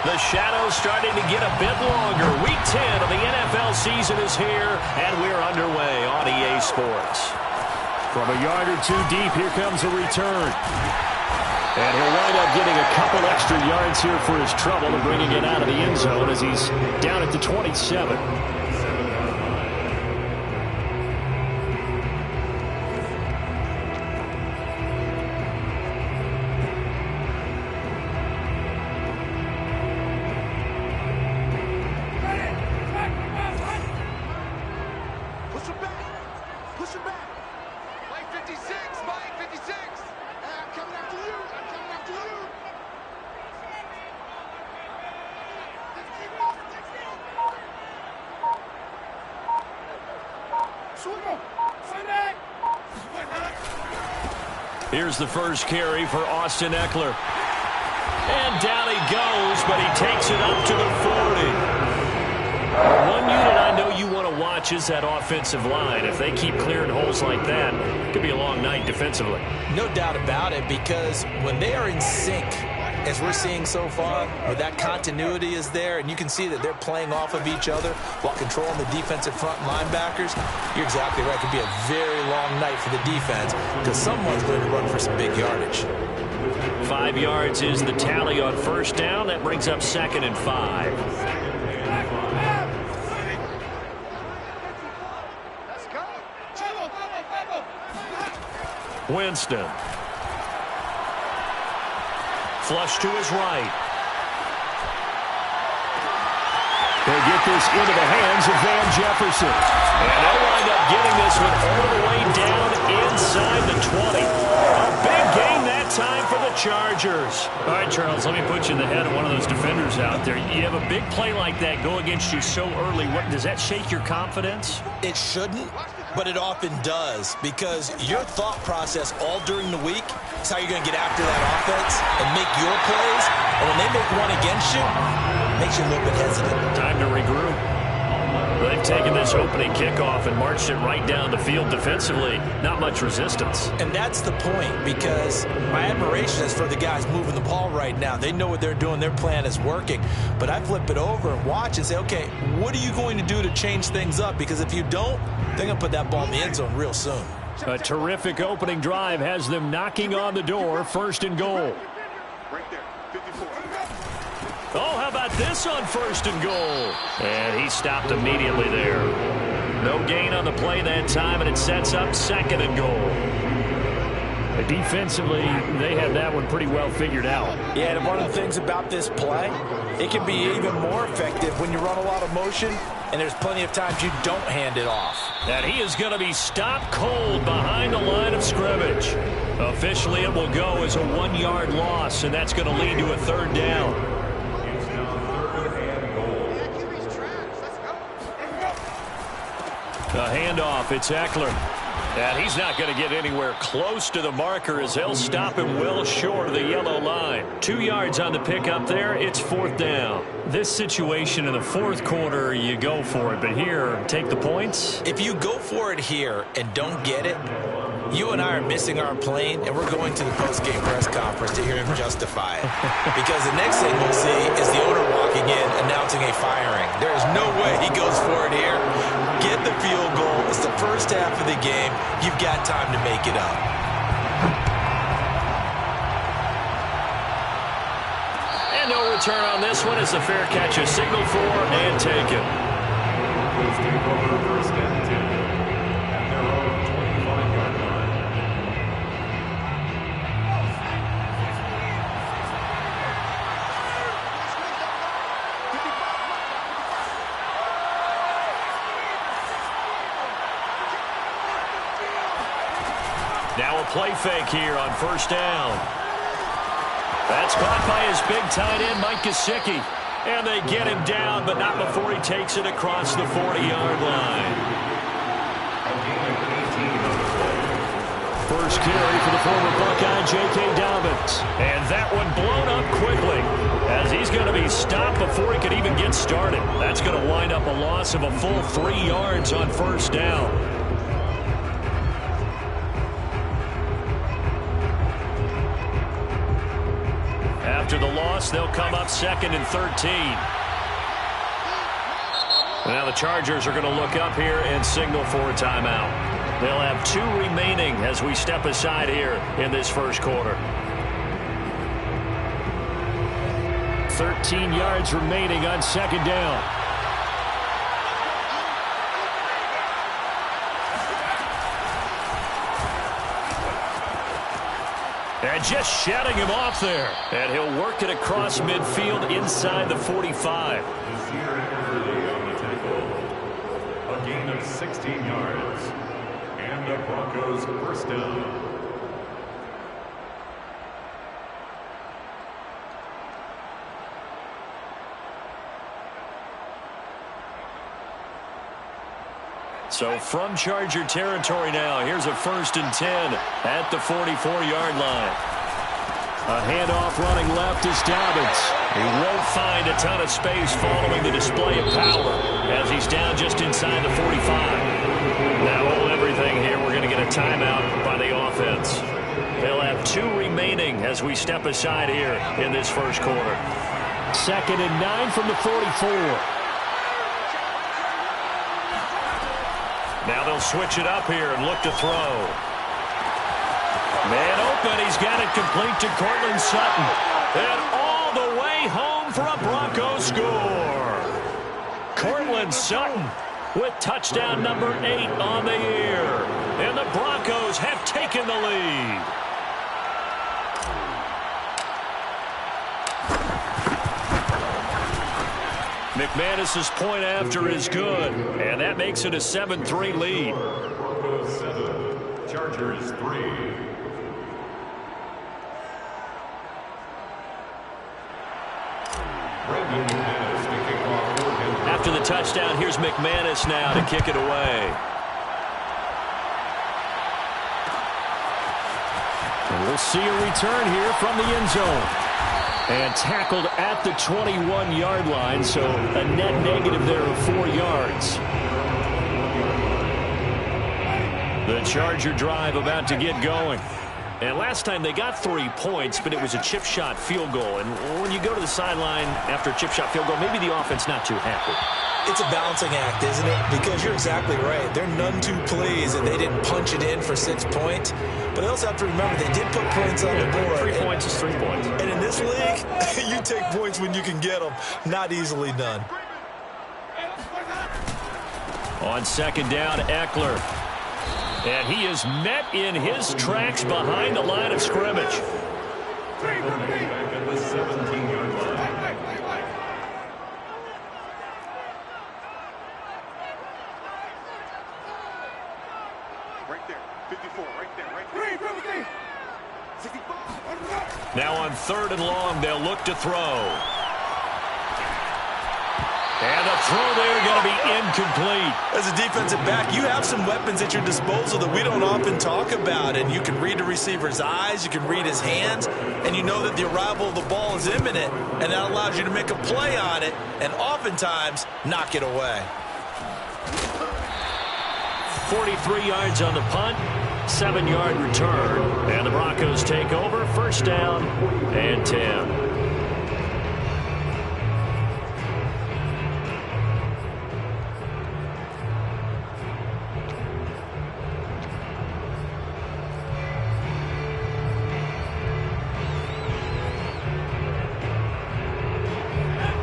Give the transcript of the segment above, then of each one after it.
The shadow's starting to get a bit longer. Week 10 of the NFL season is here, and we're underway on EA Sports. From a yard or two deep, here comes a return. And he'll wind up getting a couple extra yards here for his trouble and bringing it out of the end zone as he's down at the 27. Here's the first carry for Austin Eckler. And down he goes, but he takes it up to the 40. One unit I know you want to watch is that offensive line. If they keep clearing holes like that, it could be a long night defensively. No doubt about it, because when they are in sync, as we're seeing so far, where that continuity is there, and you can see that they're playing off of each other while controlling the defensive front linebackers, you're exactly right. It could be a very long night for the defense because someone's going to run for some big yardage. 5 yards is the tally on first down. That brings up 2nd and 5. Winston. Flush to his right. They'll get this into the hands of Van Jefferson. And they'll wind up getting this one all the way down inside the 20. A big gain that time for the Chargers. All right, Charles, let me put you in the head of one of those defenders out there. You have a big play like that go against you so early. Does that shake your confidence? It shouldn't, but it often does, because your thought process all during the week is how you're going to get after that offense and make your plays. And when they make one against you, it makes you a little bit hesitant. Time to regroup. They've taken this opening kickoff and marched it right down the field defensively. Not much resistance. And that's the point, because my admiration is for the guys moving the ball right now. They know what they're doing. Their plan is working. But I flip it over and watch and say, okay, what are you going to do to change things up? Because if you don't, they're going to put that ball in the end zone real soon. A terrific opening drive has them knocking on the door. 1st and goal. Right there, 54. Oh, how about this on 1st and goal? And he stopped immediately there. No gain on the play that time, and it sets up 2nd and goal. Defensively, they have that one pretty well figured out. Yeah, and one of the things about this play, it can be even more effective when you run a lot of motion, and there's plenty of times you don't hand it off. And he is going to be stopped cold behind the line of scrimmage. Officially, it will go as a 1-yard loss, and that's going to lead to a 3rd down. The handoff, it's Eckler. And he's not going to get anywhere close to the marker as they'll stop him well short of the yellow line. 2 yards on the pickup there. It's 4th down. This situation in the 4th quarter, you go for it. But here, take the points. If you go for it here and don't get it, you and I are missing our plane, and we're going to the post-game press conference to hear him justify it. Because the next thing we'll see is the owner walking in announcing a firing. There is no way he goes for it here. Get the field goal. It's the first half of the game. You've got time to make it up. And no return on this one as the fair catch is signaled for and taken. First and 10 at their own 25-yard line. Now a play fake here on 1st down. That's caught by his big tight end, Mike Gesicki. And they get him down, but not before he takes it across the 40-yard line. First carry for the former Buckeye, J.K. Dobbins. And that one blown up quickly as he's going to be stopped before he could even get started. That's going to wind up a loss of a full 3 yards on 1st down. After the loss, they'll come up 2nd and 13. Now the Chargers are going to look up here and signal for a timeout. They'll have 2 remaining as we step aside here in this first quarter. 13 yards remaining on 2nd down. And just shutting him off there. And he'll work it across midfield inside the 45. This year early on the tackle. A gain of 16 yards. And the Broncos first down. So from Charger territory now, here's a 1st and 10 at the 44-yard line. A handoff running left is Dobbins. He won't find a ton of space following the display of power as he's down just inside the 45. Now hold everything here. We're going to get a timeout by the offense. They'll have 2 remaining as we step aside here in this first quarter. 2nd and 9 from the 44. Now they'll switch it up here and look to throw. Man open. He's got it complete to Cortland Sutton. And all the way home for a Broncos score. Cortland Sutton with touchdown number 8 on the year. And the Broncos have taken the lead. McManus's point after is good, and that makes it a 7-3 lead. Broncos 7, Chargers 3. After the touchdown, here's McManus now to kick it away. And we'll see a return here from the end zone. And tackled at the 21-yard line, so a net negative there of 4 yards. The Charger drive about to get going. And last time they got 3 points, but it was a chip shot field goal. And when you go to the sideline after a chip shot field goal, maybe the offense not too happy. It's a balancing act, isn't it? Because you're exactly right. They're none too pleased that they didn't punch it in for 6 points. But they also have to remember they did put points on the board. 3 points is 3 points. And in this league, you take points when you can get them. Not easily done. On 2nd down, Eckler. And he is met in his tracks behind the line of scrimmage. Back at the 17-yard line. Right there, 54, right there, right there. 65. Now on 3rd and long, they'll look to throw. And the throw there going to be incomplete. As a defensive back, you have some weapons at your disposal that we don't often talk about. And you can read the receiver's eyes, you can read his hands, and you know that the arrival of the ball is imminent, and that allows you to make a play on it and oftentimes knock it away. 43 yards on the punt, 7-yard return. And the Broncos take over, 1st down and 10.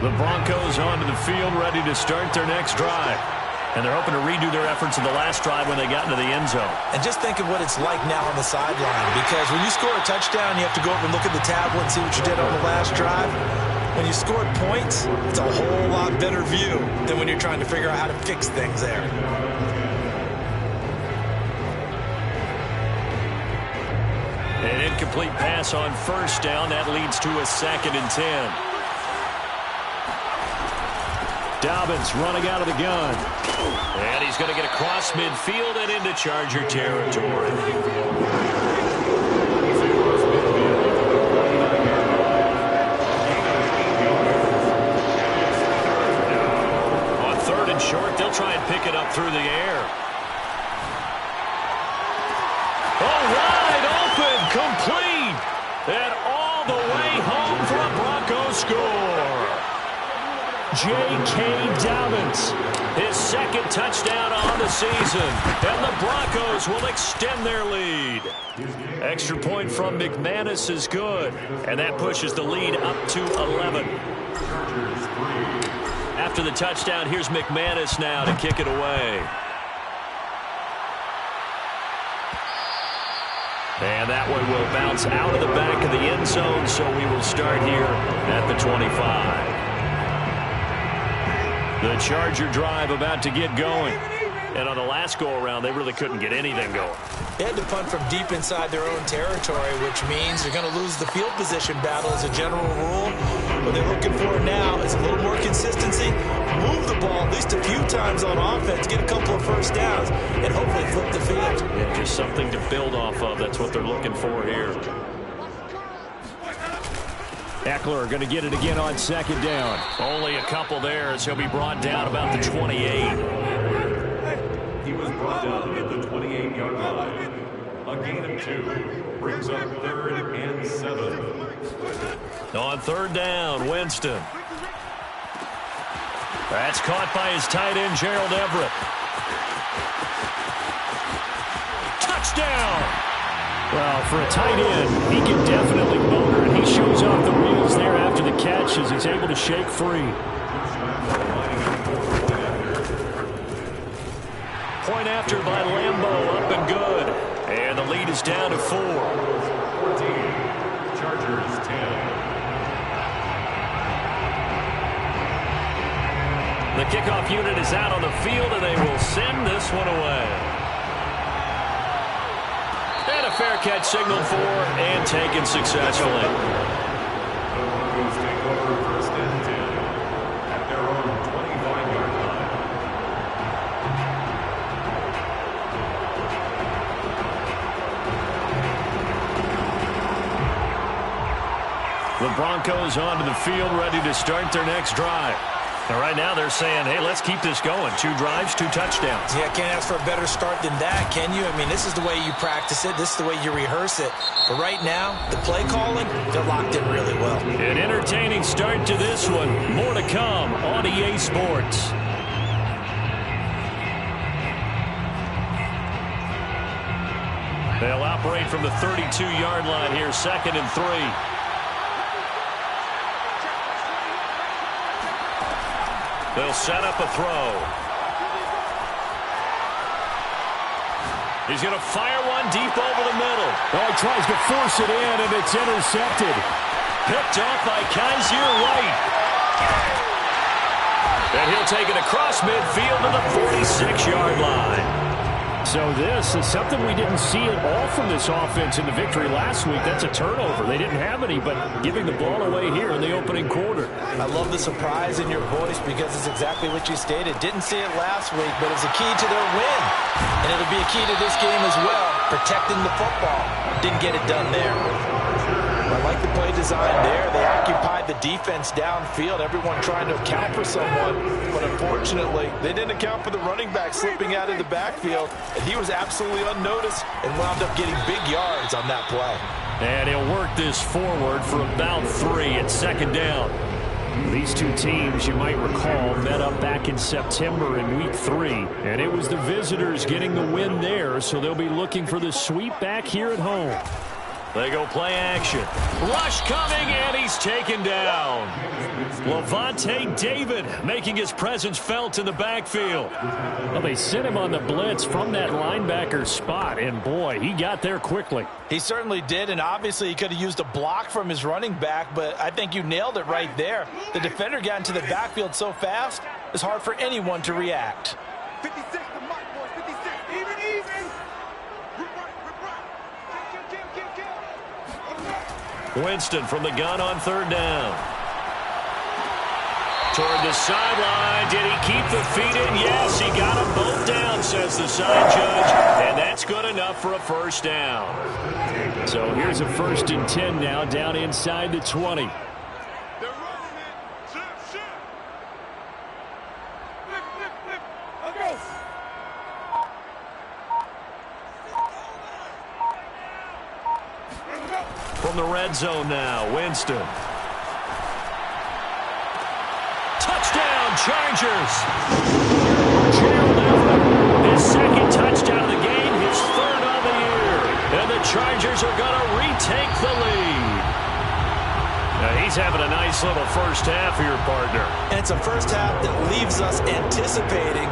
The Broncos onto the field, ready to start their next drive. And they're hoping to redo their efforts in the last drive when they got into the end zone. And just think of what it's like now on the sideline, because when you score a touchdown, you have to go over and look at the tablet and see what you did on the last drive. When you scored points, it's a whole lot better view than when you're trying to figure out how to fix things there. An incomplete pass on 1st down. That leads to a 2nd and 10. Dobbins running out of the gun. And he's going to get across midfield and into Charger territory. On 3rd and short, they'll try and pick it up through the air. Oh, wide open, complete. And all the way home for a J.K. Dobbins. His second touchdown on the season. And the Broncos will extend their lead. Extra point from McManus is good. And that pushes the lead up to 11. After the touchdown, here's McManus now to kick it away. And that one will bounce out of the back of the end zone, so we will start here at the 25. The Charger drive about to get going. And on the last go-around, they really couldn't get anything going. They had to punt from deep inside their own territory, which means they're going to lose the field position battle as a general rule. What they're looking for now is a little more consistency, move the ball at least a few times on offense, get a couple of first downs, and hopefully flip the field. Yeah, just something to build off of. That's what they're looking for here. Eckler going to get it again on second down. Only a couple there as he'll be brought down about the 28. He was brought down at the 28-yard line. A gain of 2 brings up 3rd and 7. On third down, Winston. That's caught by his tight end, Gerald Everett. Touchdown! Well, for a tight end, he can definitely motor, and he shows off the wheels there after the catch as he's able to shake free. Point after by Lambeau, up and good. And the lead is down to 4. 14, Chargers 10. The kickoff unit is out on the field, and they will send this one away. And a fair catch signaled for and taken successfully. The Broncos take over 1st and 10 at their own 25-yard line. The Broncos onto the field, ready to start their next drive. And right now they're saying, hey, let's keep this going. 2 drives, 2 touchdowns. Yeah, can't ask for a better start than that, can you? I mean, this is the way you practice it. This is the way you rehearse it. But right now, the play calling, they're locked in really well. An entertaining start to this one. More to come on EA Sports. They'll operate from the 32-yard line here, 2nd and 3. They'll set up a throw. He's going to fire one deep over the middle. Oh, he tries to force it in, and it's intercepted. Picked off by Kaiser White. And he'll take it across midfield to the 46-yard line. So this is something we didn't see at all from this offense in the victory last week. That's a turnover. They didn't have any, but giving the ball away here in the opening quarter. I love the surprise in your voice because it's exactly what you stated. Didn't see it last week, but it's a key to their win. And it'll be a key to this game as well, protecting the football. Didn't get it done there. I like the play design there. They occupied the defense downfield, everyone trying to account for someone. But unfortunately, they didn't account for the running back slipping out of the backfield. And he was absolutely unnoticed and wound up getting big yards on that play. And he'll work this forward for about 3 at 2nd down. These two teams, you might recall, met up back in September in Week 3. And it was the visitors getting the win there, so they'll be looking for the sweep back here at home. They go play action. Rush coming, and he's taken down. Levante David making his presence felt in the backfield. Well, they sent him on the blitz from that linebacker spot, and boy, he got there quickly. He certainly did, and obviously he could have used a block from his running back, but I think you nailed it right there. The defender got into the backfield so fast, it's hard for anyone to react. 56 to Mike, boys. 56. Even. Winston from the gun on 3rd down. Toward the sideline. Did he keep the feet in? Yes, he got them both down, says the side judge. And that's good enough for a 1st down. So here's a 1st and 10 now, down inside the 20. They're running it. Shift. Flip. Okay. From the red zone now, Winston. Touchdown! Chargers. Gerald Everett, his second touchdown of the game, his third of the year. And the Chargers are going to retake the lead. Now he's having a nice little first half here, partner. And it's a first half that leaves us anticipating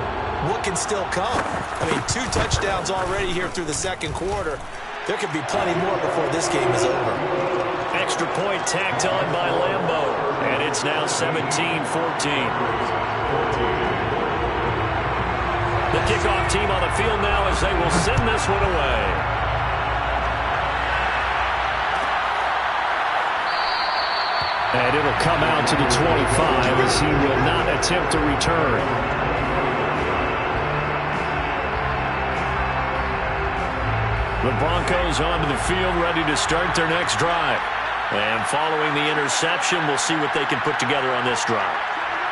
what can still come. I mean, 2 touchdowns already here through the second quarter. There could be plenty more before this game is over. Extra point tacked on by Lambeau. And it's now 17-14. The kickoff team on the field now as they will send this one away. And it'll come out to the 25 as he will not attempt to return. The Broncos onto the field, ready to start their next drive. And following the interception, we'll see what they can put together on this drive.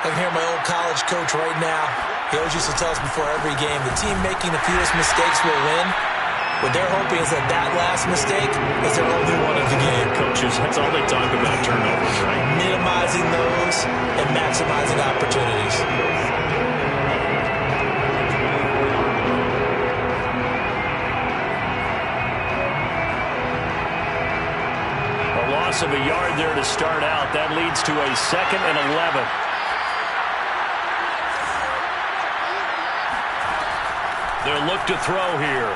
I can hear my old college coach right now. He always used to tell us before every game, the team making the fewest mistakes will win. What they're hoping is that last mistake is their only one of the game. Coaches, that's all they talk about, turnovers, right? Minimizing those and maximizing opportunities. Of a yard there to start out. That leads to a 2nd and 11. They'll look to throw here.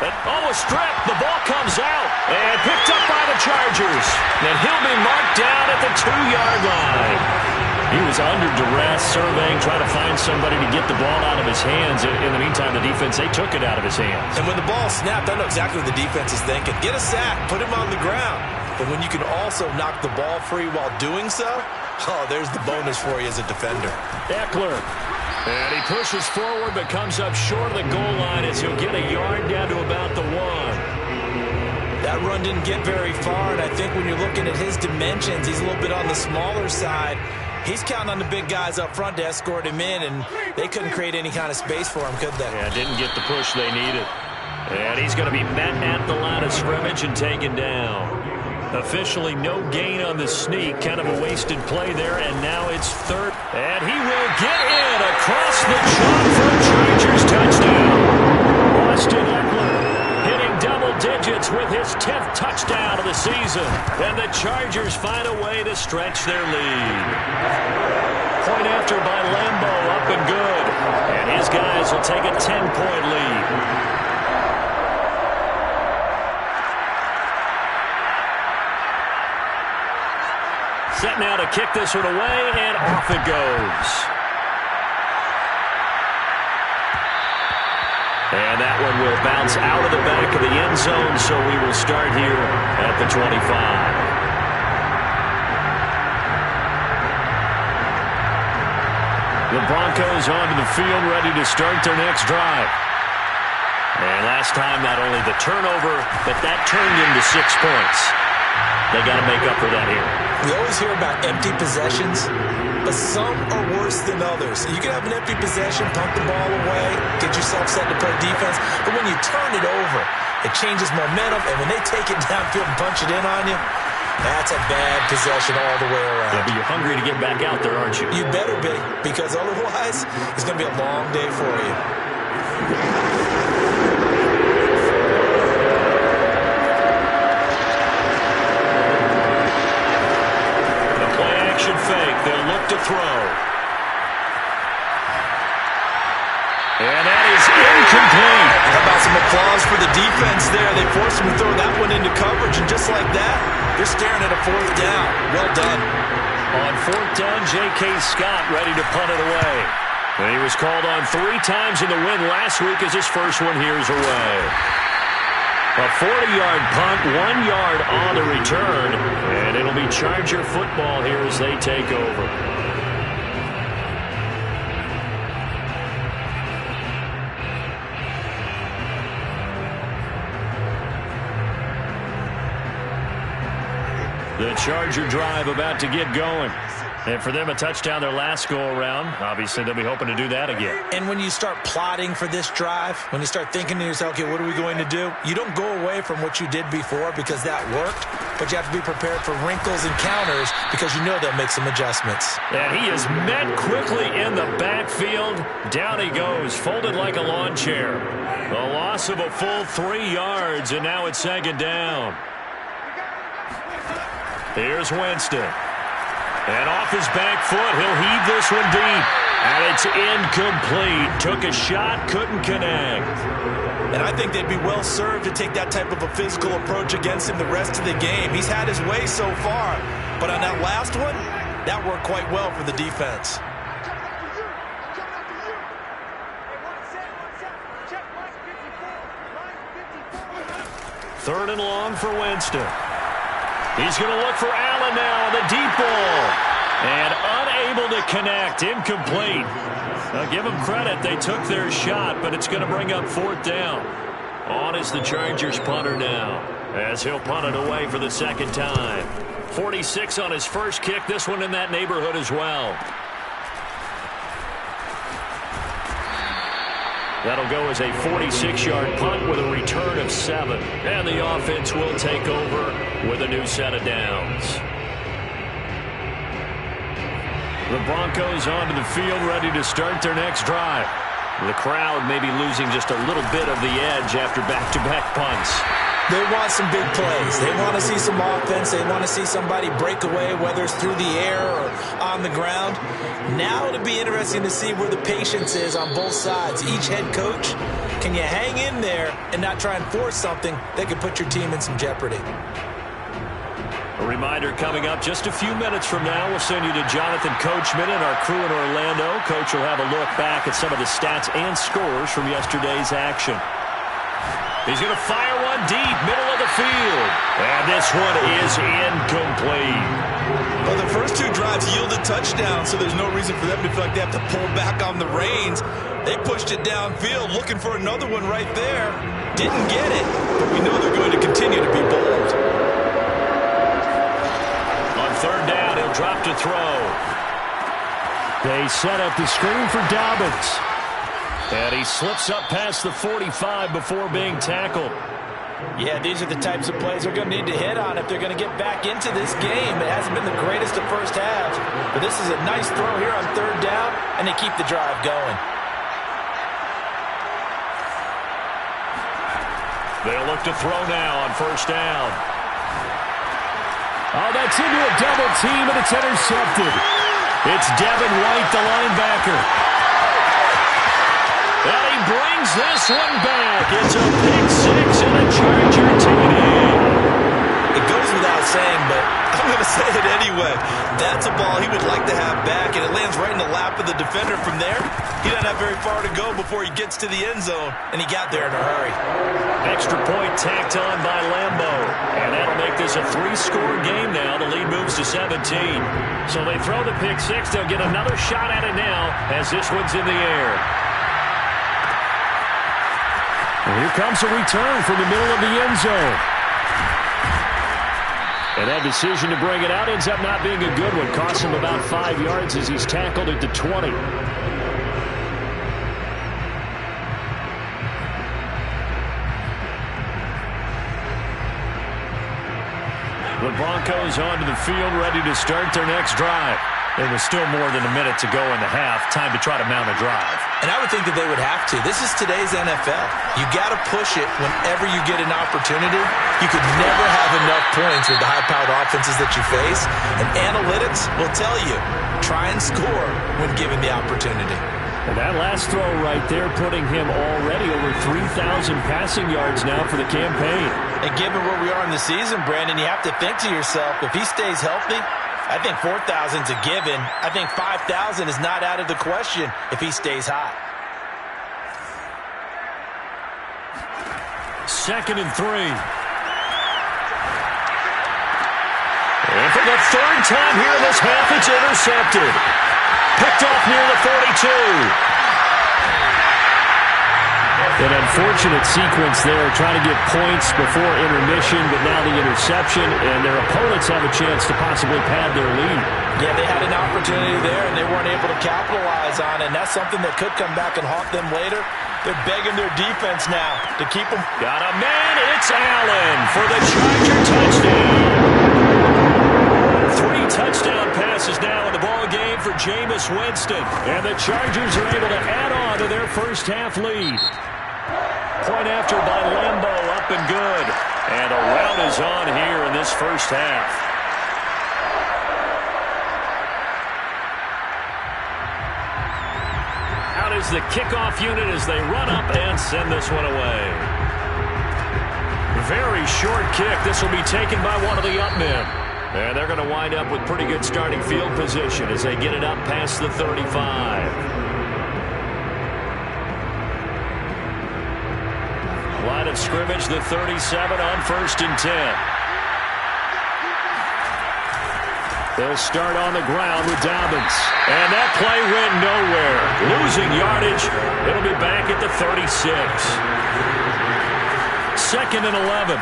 A strip. The ball comes out and picked up by the Chargers. And he'll be marked down at the 2-yard line. He was under duress, surveying, trying to find somebody to get the ball out of his hands. In the meantime, the defense, they took it out of his hands. And when the ball snapped, I know exactly what the defense is thinking. Get a sack, put him on the ground. But when you can also knock the ball free while doing so, oh, there's the bonus for you as a defender. Eckler. And he pushes forward but comes up short of the goal line as he'll get a yard down to about the 1. That run didn't get very far, and I think when you're looking at his dimensions, he's a little bit on the smaller side. He's counting on the big guys up front to escort him in, and they couldn't create any kind of space for him, could they? Yeah, didn't get the push they needed. And he's going to be met at the line of scrimmage and taken down. Officially no gain on the sneak. Kind of a wasted play there, and now it's 3rd. And he will get in across the chalk for a Chargers touchdown. Austin Eckler hitting double digits with his 10th touchdown of the season. And the Chargers find a way to stretch their lead. Point after by Lambeau, up and good. And his guys will take a 10-point lead. Set now to kick this one away, and off it goes. And that one will bounce out of the back of the end zone, so we will start here at the 25. The Broncos onto the field, ready to start their next drive. And last time, not only the turnover, but that turned into 6 points. They got to make up for that here. We always hear about empty possessions, but some are worse than others. You can have an empty possession, pump the ball away, get yourself set to play defense, but when you turn it over, it changes momentum, and when they take it downfield and punch it in on you, that's a bad possession all the way around. Yeah, but you're hungry to get back out there, aren't you? You better be, because otherwise, it's going to be a long day for you. Fake. They'll look to throw. And that is incomplete. How about some applause for the defense there? They forced him to throw that one into coverage, and just like that, they're staring at a 4th down. Well done. On 4th down, J.K. Scott ready to punt it away. And he was called on 3 times in the win last week as his first one here is away. A 40-yard punt, 1 yard on the return, and it'll be Charger football here as they take over. The Charger drive about to get going. And for them, a touchdown their last go-around. Obviously, they'll be hoping to do that again. And when you start plotting for this drive, when you start thinking to yourself, okay, what are we going to do? You don't go away from what you did before because that worked. but you have to be prepared for wrinkles and counters because you know they'll make some adjustments. And he is met quickly in the backfield. Down he goes, folded like a lawn chair. A loss of a full 3 yards, and now it's second down. Here's Winston. And off his back foot, he'll heave this one deep. And it's incomplete. Took a shot, couldn't connect. And I think they'd be well served to take that type of a physical approach against him the rest of the game. He's had his way so far. But on that last one, that worked quite well for the defense. Third and long for Winston. He's going to look for Allen now, the deep ball. And unable to connect, incomplete. Now give them credit, they took their shot, but it's going to bring up fourth down. On is the Chargers punter now, as he'll punt it away for the second time. 46 on his first kick, this one in that neighborhood as well. That'll go as a 46-yard punt with a return of 7. And the offense will take over with a new set of downs. The Broncos onto the field, ready to start their next drive. The crowd may be losing just a little bit of the edge after back-to-back punts. They want some big plays. They want to see some offense. They want to see somebody break away, whether it's through the air or on the ground. Now it'll be interesting to see where the patience is on both sides. Each head coach, can you hang in there and not try and force something that could put your team in some jeopardy? A reminder coming up just a few minutes from now. We'll send you to Jonathan Coachman and our crew in Orlando. Coach will have a look back at some of the stats and scores from yesterday's action. He's going to fire one deep, middle of the field. And this one is incomplete. Well, the first 2 drives yielded touchdowns, so there's no reason for them to feel like they have to pull back on the reins. They pushed it downfield, looking for another one right there. Didn't get it, but we know they're going to continue to be bold. On third down, he'll drop to throw. They set up the screen for Dobbins. And he slips up past the 45 before being tackled. Yeah, these are the types of plays they're going to need to hit on if they're going to get back into this game. It hasn't been the greatest of first halves, but this is a nice throw here on third down, and they keep the drive going. They'll look to throw now on first down. Oh, that's into a double team, and it's intercepted. It's Devin White, the linebacker. And he brings this one back. It's a pick 6 and a Charger TD. It goes without saying, but I'm going to say it anyway. That's a ball he would like to have back, and it lands right in the lap of the defender from there. He doesn't have very far to go before he gets to the end zone, and he got there in a hurry. Extra point tacked on by Lambo. And that'll make this a 3-score game now. The lead moves to 17. So they throw the pick 6. They'll get another shot at it now as this one's in the air. And here comes a return from the middle of the end zone. And that decision to bring it out ends up not being a good one. Costs him about 5 yards as he's tackled at the 20. The Broncos onto the field, ready to start their next drive. There was still more than a minute to go in the half. Time to try to mount a drive. And I would think that they would have to. This is today's NFL. You got to push it whenever you get an opportunity. You could never have enough points with the high-powered offenses that you face. And analytics will tell you, try and score when given the opportunity. And that last throw right there putting him already over 3,000 passing yards now for the campaign. And given where we are in the season, Brandon, you have to think to yourself, if he stays healthy, I think 4,000 is a given. I think 5,000 is not out of the question if he stays hot. 2nd and 3. And for the third time here in this half, it's intercepted. Picked off near the 42. An unfortunate sequence there, trying to get points before intermission, but now the interception, and their opponents have a chance to possibly pad their lead. Yeah, they had an opportunity there, and they weren't able to capitalize on it, and that's something that could come back and haunt them later. They're begging their defense now to keep them. Got a man, it's Allen for the Charger touchdown. for Jameis Winston. And the Chargers are able to add on to their first half lead. Point after by Lambeau, up and good. And a rout is on here in this first half. Out is the kickoff unit as they run up and send this one away. Very short kick. This will be taken by one of the up men. And they're going to wind up with pretty good starting field position as they get it up past the 35. Line of scrimmage, the 37 on 1st and 10. They'll start on the ground with Dobbins. And that play went nowhere. Losing yardage. It'll be back at the 36. 2nd and 11.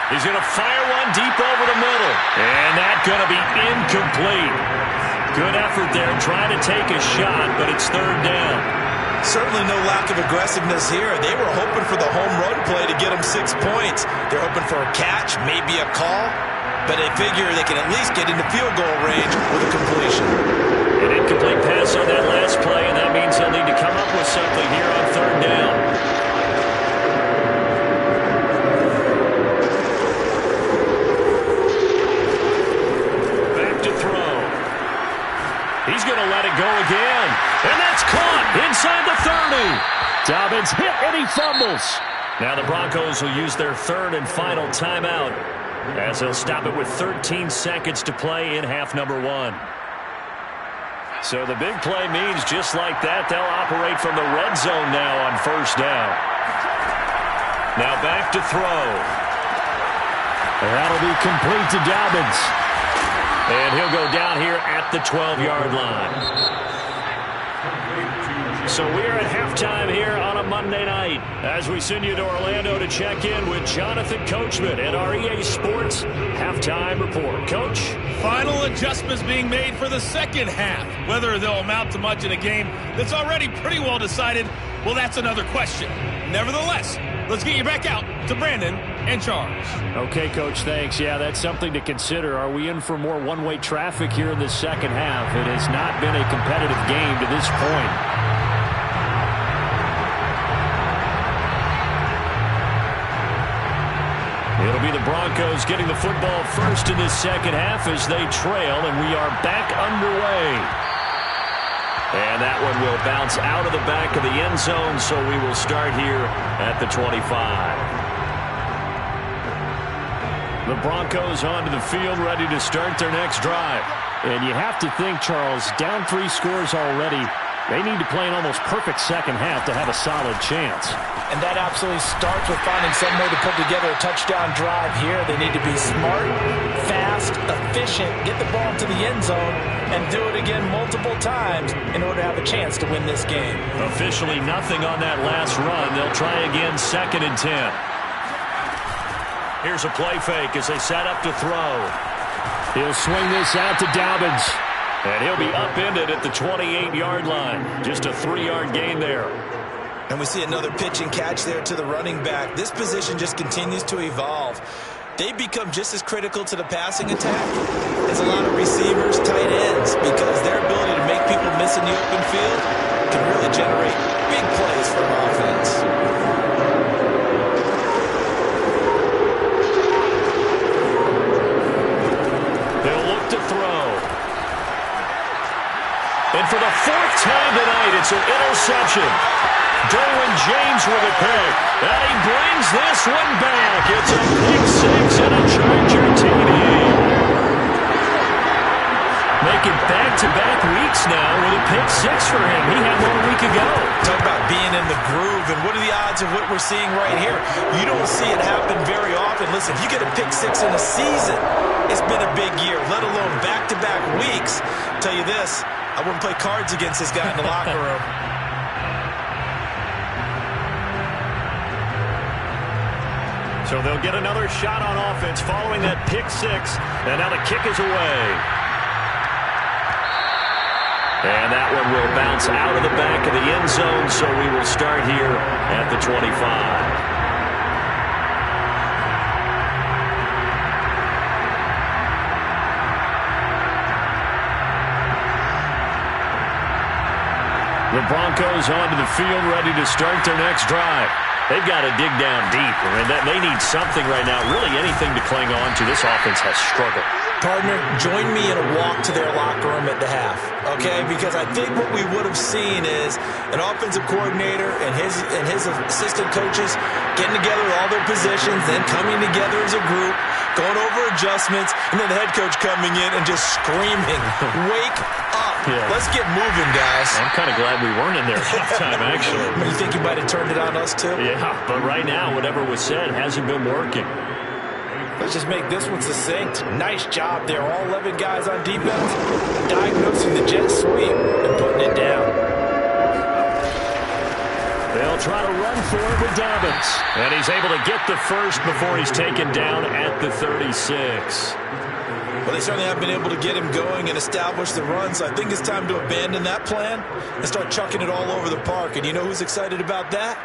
He's going to fire one deep over the middle. And that's going to be incomplete. Good effort there trying to take a shot, but it's 3rd down. Certainly no lack of aggressiveness here. They were hoping for the home run play to get them 6 points. They're hoping for a catch, maybe a call, but they figure they can at least get into field goal range with a completion. An incomplete pass on that last play, and that means they'll need to come up with something here on 3rd down. Back to throw. He's going to let it go again. And that's caught inside the 30. Dobbins hit and he fumbles. Now the Broncos will use their 3rd and final timeout as they'll stop it with 13 seconds to play in half number 1. So the big play means just like that, they'll operate from the red zone now on 1st down. Now back to throw. And that'll be complete to Dobbins. And he'll go down here at the 12-yard line. So we're at halftime here on a Monday night as we send you to Orlando to check in with Jonathan Coachman at our EA Sports Halftime Report. Coach? Final adjustments being made for the second half. Whether they'll amount to much in a game that's already pretty well decided, well, that's another question. Nevertheless, let's get you back out to Brandon and Charles. Okay, Coach, thanks. Yeah, that's something to consider. Are we in for more one-way traffic here in the second half? It has not been a competitive game to this point. It'll be the Broncos getting the football first in this second half as they trail, and we are back underway. And that one will bounce out of the back of the end zone, so we will start here at the 25. The Broncos onto the field, ready to start their next drive. And you have to think, Charles, down 3 scores already. They need to play an almost perfect second half to have a solid chance. And that absolutely starts with finding some way to put together a touchdown drive here. They need to be smart, fast, efficient, get the ball to the end zone, and do it again multiple times in order to have a chance to win this game. Officially nothing on that last run. They'll try again 2nd and 10. Here's a play fake as they set up to throw. He'll swing this out to Dobbins. And he'll be upended at the 28-yard line. Just a 3-yard gain there. And we see another pitch and catch there to the running back. This position just continues to evolve. They become just as critical to the passing attack as a lot of receivers, tight ends, because their ability to make people miss in the open field can really generate big plays for an offense. They'll look to throw. And for the 4th time tonight, it's an interception. Derwin James with a pick. And he brings this one back. It's a pick 6 and a Charger TD. Making back-to-back weeks now with a pick 6 for him. He had 1 week ago. Talk about being in the groove, and what are the odds of what we're seeing right here? You don't see it happen very often. Listen, if you get a pick 6 in a season, it's been a big year, let alone back-to-back weeks. I'll tell you this, I wouldn't play cards against this guy in the locker room. So they'll get another shot on offense following that pick 6. And now the kick is away. And that one will bounce out of the back of the end zone, so we will start here at the 25. The Broncos onto the field, ready to start their next drive. They've got to dig down deep, and they need something right now, really anything to cling on to. This offense has struggled. Partner, join me in a walk to their locker room at the half, okay? Because I think what we would have seen is an offensive coordinator and his assistant coaches getting together with all their positions, then coming together as a group, going over adjustments, and then the head coach coming in and just screaming, "Wake up. Yeah. Let's get moving, guys." I'm kind of glad we weren't in there at halftime, actually. You think you might have turned it on us, too? Yeah, but right now, whatever was said hasn't been working. Let's just make this one succinct. Nice job there. All 11 guys on defense diagnosing the jet sweep and putting it down. They'll try to run for it with Dobbins. And he's able to get the first before he's taken down at the 36. Well, they certainly have been able to get him going and establish the run, so I think it's time to abandon that plan and start chucking it all over the park. And you know who's excited about that?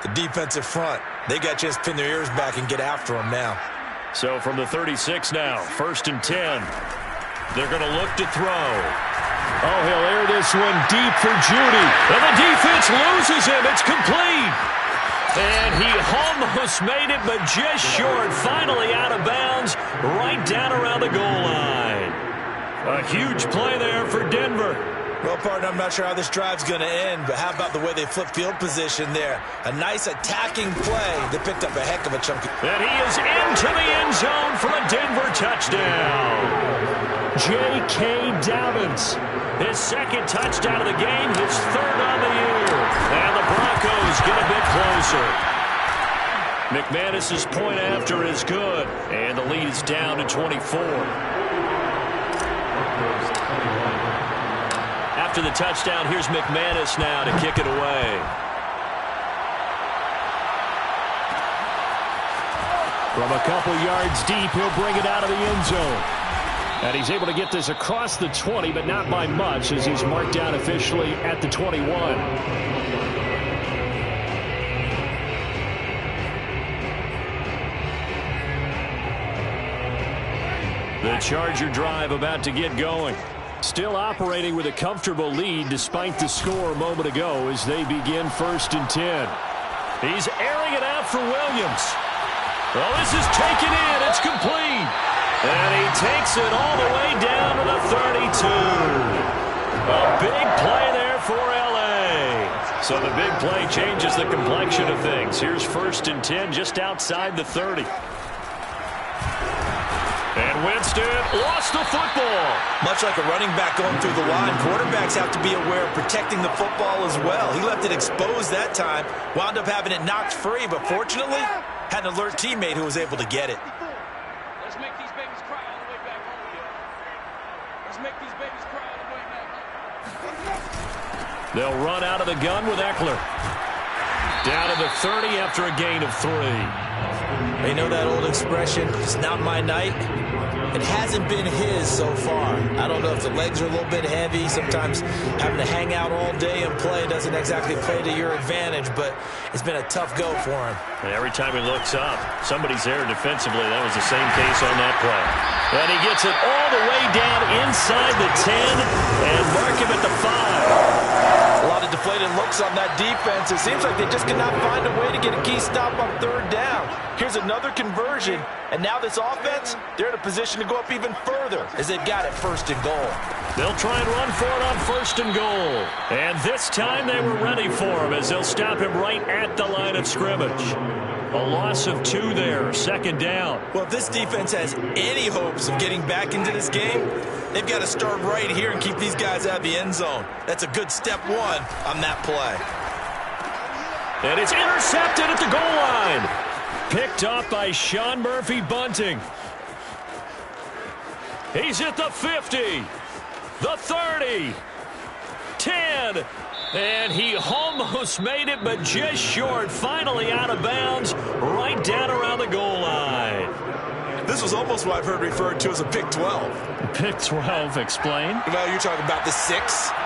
The defensive front. They got a chance to pin their ears back and get after him now. So from the 36 now, 1st and 10. They're going to look to throw. Oh, he'll air this one deep for Judy. And the defense loses him. It's complete. And he almost made it, but just short. Finally out of bounds, right down around the goal line. A huge play there for Denver. Well, partner, I'm not sure how this drive's going to end, but how about the way they flip field position there? A nice attacking play. They picked up a heck of a chunk. And he is into the end zone for a Denver touchdown. J.K. Dobbins. His second touchdown of the game, his third on the year. And the Broncos get a bit closer. McManus's point after is good, and the lead is down to 24. After the touchdown, here's McManus now to kick it away. From a couple yards deep, he'll bring it out of the end zone. And he's able to get this across the 20, but not by much, as he's marked down officially at the 21. The Charger drive about to get going. Still operating with a comfortable lead despite the score a moment ago as they begin 1st and 10. He's airing it out for Williams. Well, this is taken in. It's complete. And he takes it all the way down to the 32. A big play there for L.A. So the big play changes the complexion of things. Here's 1st and 10 just outside the 30. And Winston lost the football. Much like a running back going through the line, quarterbacks have to be aware of protecting the football as well. He left it exposed that time, wound up having it knocked free, but fortunately, had an alert teammate who was able to get it. Let's make these babies cry all the way back home, yeah. Let's make these babies cry all the way back home. They'll run out of the gun with Eckler. Down to the 30 after a gain of 3. They know that old expression, it's not my night. It hasn't been his so far. I don't know if the legs are a little bit heavy. Sometimes having to hang out all day and play doesn't exactly play to your advantage, but it's been a tough go for him. And every time he looks up, somebody's there defensively. That was the same case on that play. And he gets it all the way down inside the 10 and mark him at the 5. A lot of deflated looks on that defense. It seems like they just cannot find a way to get a key stop on 3rd down. Here's another conversion, and now this offense, they're in a position to go up even further as they've got it 1st and goal. They'll try and run for it on 1st and goal. And this time they were ready for him as they'll stop him right at the line of scrimmage. A loss of 2 there, 2nd down. Well, if this defense has any hopes of getting back into this game, they've got to start right here and keep these guys out of the end zone. That's a good step 1 on that play. And it's intercepted at the goal line. Picked off by Sean Murphy Bunting. He's at the 50, the 30, 10, and he almost made it, but just short. Finally out of bounds, right down around the goal line. This was almost what I've heard referred to as a pick 12. Pick 12, explain. Well, you're talking about the 6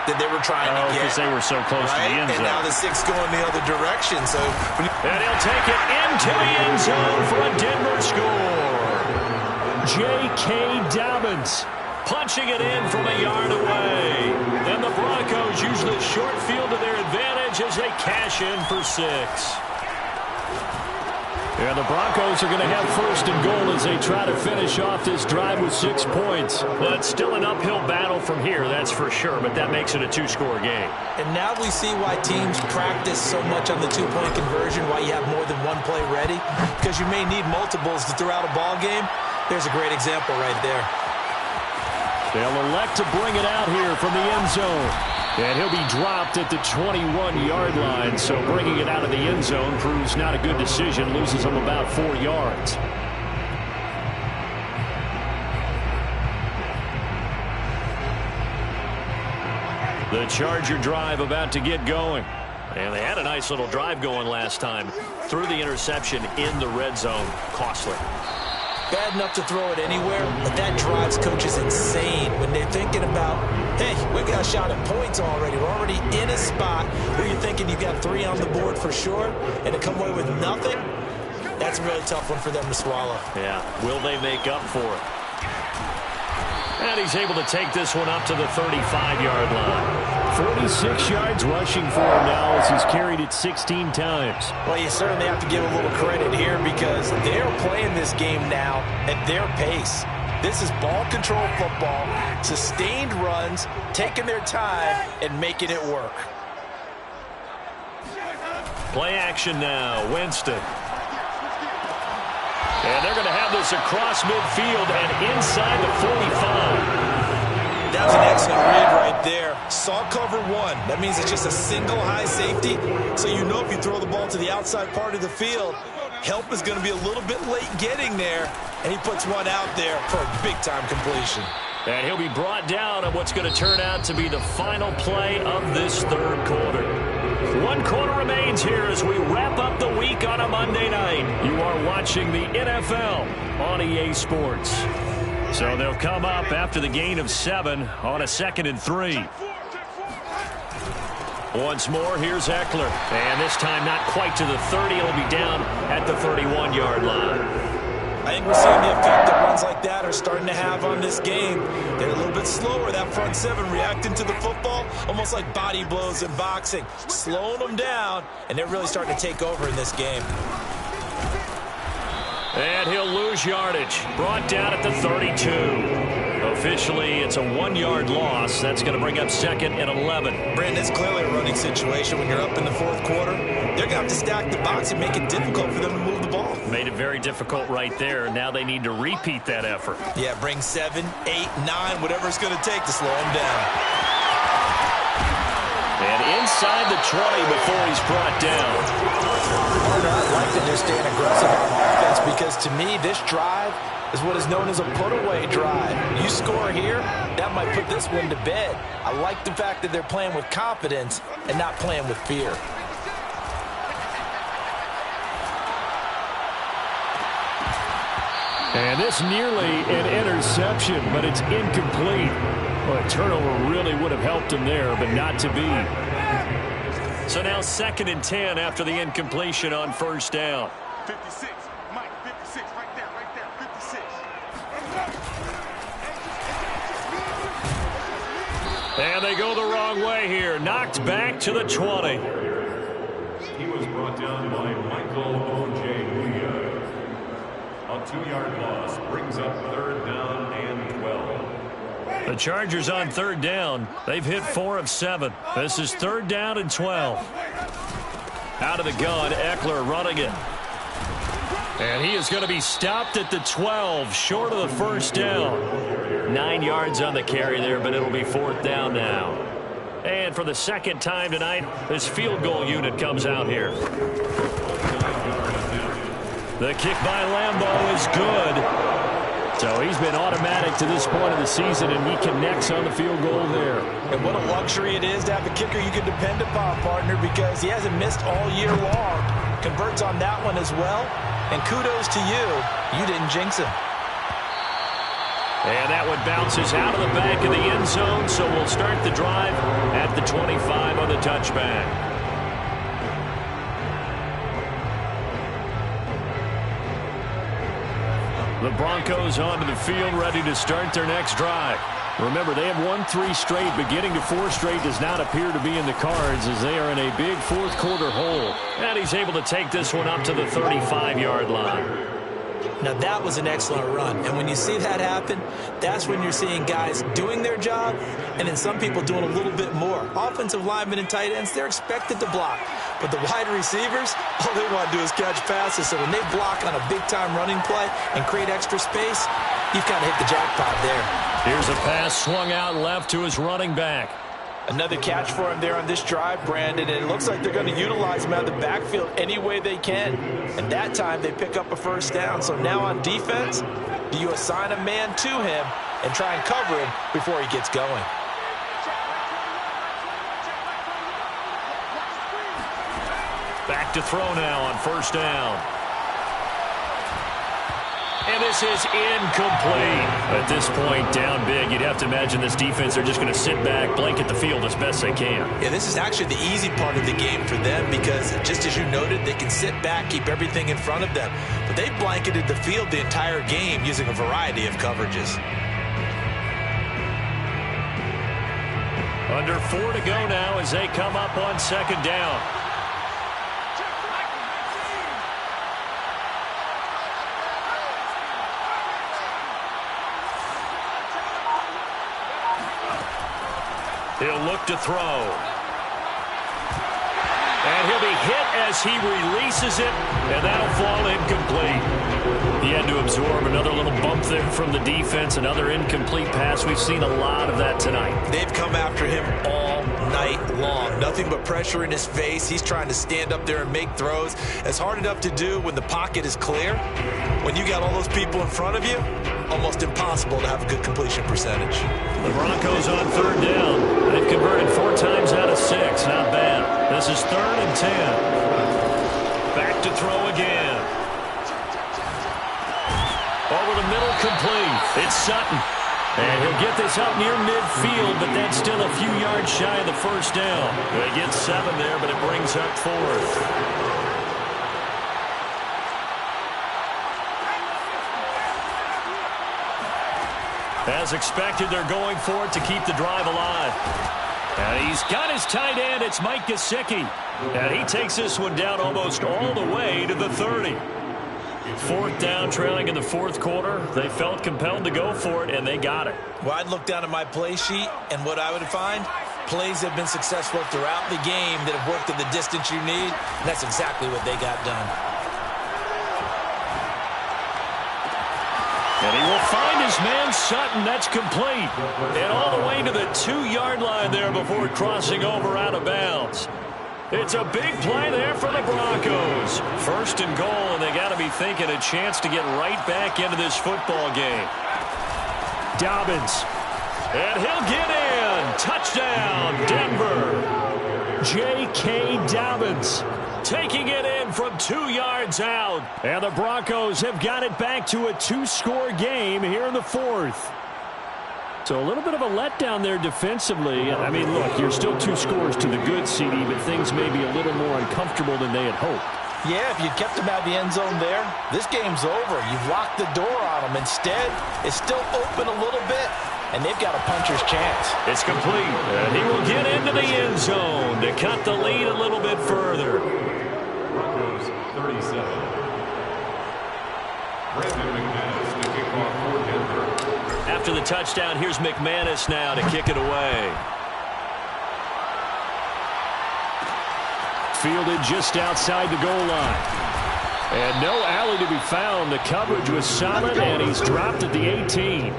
that they were trying to get. Because they were so close to the end zone. And now the 6 going the other direction. So, and he'll take it into the end zone for a Denver score. J.K. Dobbins. punching it in from a yard away. And the Broncos use the short field to their advantage as they cash in for 6. And the Broncos are going to have first and goal as they try to finish off this drive with 6 points. But still an uphill battle from here, that's for sure. But that makes it a 2-score game. And now we see why teams practice so much on the 2-point conversion, why you have more than one play ready. Because you may need multiples to throw out a ball game. There's a great example right there. They'll elect to bring it out here from the end zone. And he'll be dropped at the 21-yard line. So bringing it out of the end zone proves not a good decision. Loses him about 4 yards. The Charger drive about to get going. And they had a nice little drive going last time. Threw the interception in the red zone. Costly. Bad enough to throw it anywhere, but that drives coaches insane when they're thinking about, hey, we got a shot at points already. We're already in a spot where you're thinking you got 3 on the board for sure, and to come away with nothing, that's a really tough one for them to swallow. Yeah, will they make up for it? And he's able to take this one up to the 35-yard line. 46 yards rushing for him now as he's carried it 16 times. Well, you certainly have to give a little credit here because they're playing this game now at their pace. This is ball control football, sustained runs, taking their time, and making it work. Play action now, Winston. And they're going to have this across midfield and inside the 45. That was an excellent read right there. Saw cover 1. That means it's just a single high safety. So you know if you throw the ball to the outside part of the field, help is going to be a little bit late getting there. And he puts one out there for a big-time completion. And he'll be brought down on what's going to turn out to be the final play of this third quarter. 1 quarter remains here as we wrap up the week on a Monday night. You are watching the NFL on EA Sports. So they'll come up after the gain of 7 on a 2nd and 3. Once more, here's Eckler. And this time not quite to the 30. He'll be down at the 31-yard line. I think we're seeing the effect that runs like that are starting to have on this game. They're a little bit slower, that front 7, reacting to the football, almost like body blows in boxing, slowing them down, and they're really starting to take over in this game. And he'll lose yardage. Brought down at the 32. Officially, it's a 1-yard loss. That's going to bring up 2nd and 11. Brandon, it's clearly a running situation when you're up in the 4th quarter. They're going to have to stack the box and make it difficult for them to move the ball. Made it very difficult right there. Now they need to repeat that effort. Yeah, bring 7, 8, 9, whatever it's going to take to slow him down. And inside the 20 before he's brought down. Partner, I like that they're staying aggressive on offense because to me, this drive is what is known as a put-away drive. You score here, that might put this one to bed. I like the fact that they're playing with confidence and not playing with fear. And this nearly an interception, but it's incomplete. Well, a turnover really would have helped him there, but not to be. So now 2nd and 10 after the incompletion on first down. 56, Mike, 56, right there, 56. And they go the wrong way here. Knocked back to the 20. He was brought down by Michael Ojeda. A 2-yard loss brings up 3rd down and 12. The Chargers on 3rd down. They've hit 4 of 7. This is 3rd down and 12. Out of the gun, Eckler running it. And he is going to be stopped at the 12, short of the first down. 9 yards on the carry there, but it'll be 4th down now. And for the 2nd time tonight, this field goal unit comes out here. The kick by Lambeau is good. So he's been automatic to this point of the season, and he connects on the field goal there. And what a luxury it is to have a kicker you can depend upon, partner, because he hasn't missed all year long. Converts on that one as well. And kudos to you. You didn't jinx him. And that one bounces out of the back of the end zone, so we'll start the drive at the 25 on the touchback. The Broncos onto the field, ready to start their next drive. Remember, they have won 3 straight, but getting to 4 straight does not appear to be in the cards as they are in a big fourth-quarter hole. And he's able to take this one up to the 35-yard line. Now, that was an excellent run. And when you see that happen, that's when you're seeing guys doing their job and then some people doing a little bit more. Offensive linemen and tight ends, they're expected to block. But the wide receivers, all they want to do is catch passes. So when they block on a big-time running play and create extra space, you've kind of hit the jackpot there. Here's a pass swung out left to his running back. Another catch for him there on this drive, Brandon, and it looks like they're going to utilize him out of the backfield any way they can. And that time they pick up a first down. So now on defense, do you assign a man to him and try and cover him before he gets going? Back to throw now on first down. And this is incomplete. At this point, down big, you'd have to imagine this defense are just going to sit back, blanket the field as best they can. Yeah, this is actually the easy part of the game for them because, just as you noted, they can sit back, keep everything in front of them. But they blanketed the field the entire game using a variety of coverages. Under 4 to go now as they come up on second down. He'll look to throw. And he'll be hit as he releases it, and that'll fall incomplete. He had to absorb another little bump there from the defense, another incomplete pass. We've seen a lot of that tonight. They've come after him all night long. Nothing but pressure in his face. He's trying to stand up there and make throws. It's hard enough to do when the pocket is clear. When you got all those people in front of you, almost impossible to have a good completion percentage. The Broncos on third down. They've converted 4 times out of 6. Not bad. This is 3rd and 10. Back to throw again. Over the middle, complete. It's Sutton. And he'll get this up near midfield, but that's still a few yards shy of the first down. They get 7 there, but it brings up 4th. As expected, they're going for it to keep the drive alive. And he's got his tight end. It's Mike Gesicki. And he takes this one down almost all the way to the 30. 4th down, trailing in the 4th quarter. They felt compelled to go for it, and they got it. Well, I'd look down at my play sheet, and what I would find, plays have been successful throughout the game that have worked at the distance you need, and that's exactly what they got done. And he will find his man Sutton. That's complete. And all the way to the 2-yard line there before crossing over out of bounds. It's a big play there for the Broncos. 1st and goal, and they got to be thinking a chance to get right back into this football game. Dobbins. And he'll get in. Touchdown, Denver. J.K. Dobbins taking it in from 2 yards out. And the Broncos have got it back to a 2-score game here in the 4th. So a little bit of a letdown there defensively. I mean, look, you're still 2 scores to the good, CD, but things may be a little more uncomfortable than they had hoped. Yeah, if you kept them out of the end zone there, this game's over. You've locked the door on them. Instead, it's still open a little bit, and they've got a puncher's chance. It's complete, and he will get into the end zone to cut the lead a little bit further. Broncos 37. Brandon McManus to kick off for Denver. After the touchdown, here's McManus now to kick it away. Fielded just outside the goal line. And no alley to be found. The coverage was solid, and he's dropped at the 18.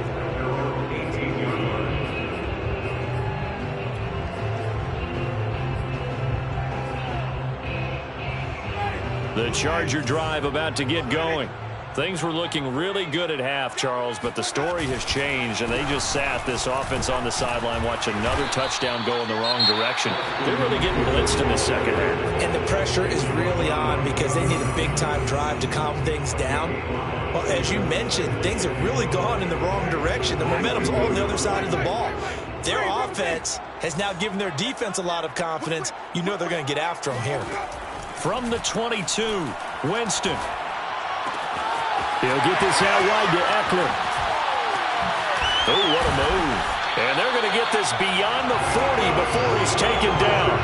The Charger drive about to get going. Things were looking really good at half, Charles, but the story has changed, and they just sat this offense on the sideline, watch another touchdown go in the wrong direction. They're really getting blitzed in the second half. And the pressure is really on because they need a big-time drive to calm things down. Well, as you mentioned, things have really gone in the wrong direction. The momentum's on the other side of the ball. Their offense has now given their defense a lot of confidence. You know they're going to get after them here. From the 22, Winston. He'll get this out wide to Eckler. Oh, what a move. And they're going to get this beyond the 40 before he's taken down.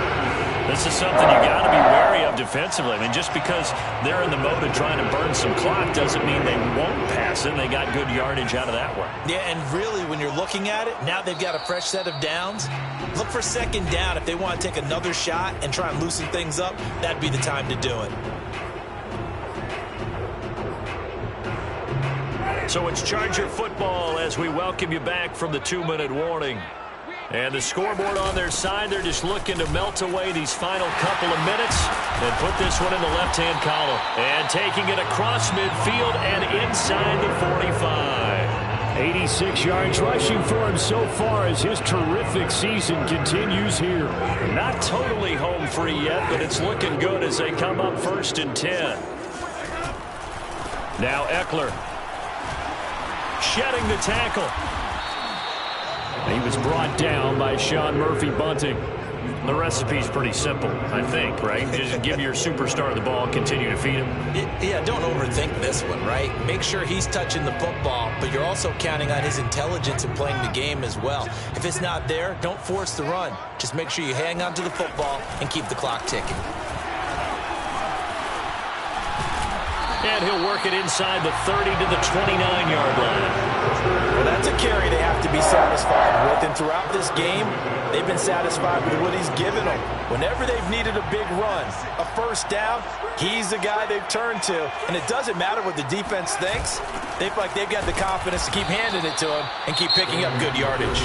This is something you got to be wary of defensively. I mean, just because they're in the mode of trying to burn some clock doesn't mean they won't pass it. And they got good yardage out of that one. Yeah, and really, when you're looking at it, now they've got a fresh set of downs. Look for second down. If they want to take another shot and try and loosen things up, that'd be the time to do it. So it's Charger football as we welcome you back from the 2-minute warning. And the scoreboard on their side, they're just looking to melt away these final couple of minutes and put this one in the left-hand column. And taking it across midfield and inside the 45. 86 yards rushing for him so far as his terrific season continues here. Not totally home free yet, but it's looking good as they come up 1st and 10. Now Eckler. Shedding the tackle. He was brought down by Sean Murphy-Bunting. The recipe's pretty simple, I think, right? Just give your superstar the ball, continue to feed him. Yeah, don't overthink this one, right? Make sure he's touching the football, but you're also counting on his intelligence in playing the game as well. If it's not there, don't force the run. Just make sure you hang on to the football and keep the clock ticking. And he'll work it inside the 30 to the 29-yard line. Well, that's a carry they have to be satisfied with. And throughout this game, they've been satisfied with what he's given them. Whenever they've needed a big run, a first down, he's the guy they've turned to. And it doesn't matter what the defense thinks. They feel like they've got the confidence to keep handing it to him and keep picking up good yardage.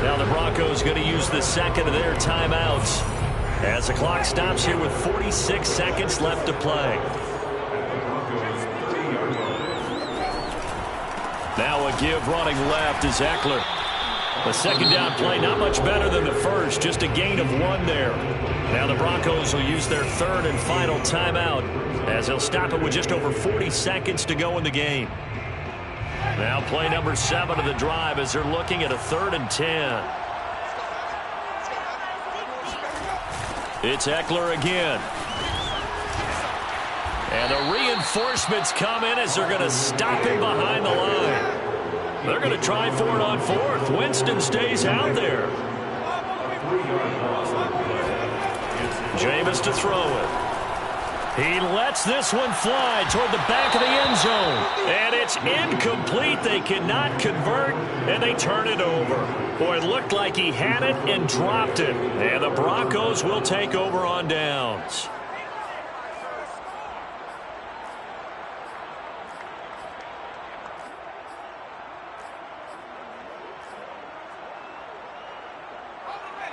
Now the Broncos going to use the second of their timeouts as the clock stops here with 46 seconds left to play. Now a give running left is Eckler. The second down play, not much better than the first, just a gain of 1 there. Now the Broncos will use their 3rd and final timeout as they'll stop it with just over 40 seconds to go in the game. Now play number 7 of the drive as they're looking at a 3rd and 10. It's Eckler again. And the reinforcements come in as they're going to stop him behind the line. They're going to try for it on 4th. Winston stays out there. Jameis to throw it. He lets this one fly toward the back of the end zone. And it's incomplete. They cannot convert, and they turn it over. Boy, it looked like he had it and dropped it. And the Broncos will take over on downs.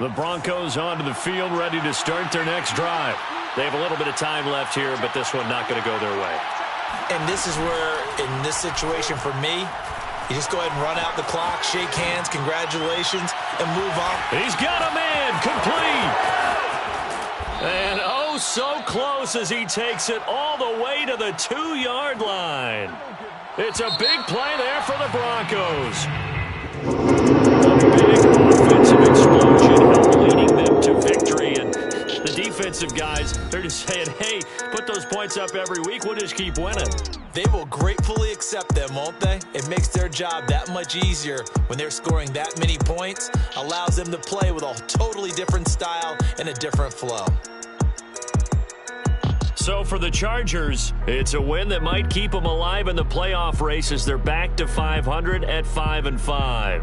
The Broncos onto the field, ready to start their next drive. They have a little bit of time left here, but this one not going to go their way. And this is where, in this situation for me, you just go ahead and run out the clock, shake hands, congratulations, and move on. He's got a man, complete. And oh, so close as he takes it all the way to the 2-yard line. It's a big play there for the Broncos. A big offensive explosion leading them to victory. And the defensive guys, they're just saying, hey, put those points up every week. We'll just keep winning. They will gratefully accept them, won't they? It makes their job that much easier when they're scoring that many points. Allows them to play with a totally different style and a different flow. So for the Chargers, it's a win that might keep them alive in the playoff race as they're back to 500 at 5-5.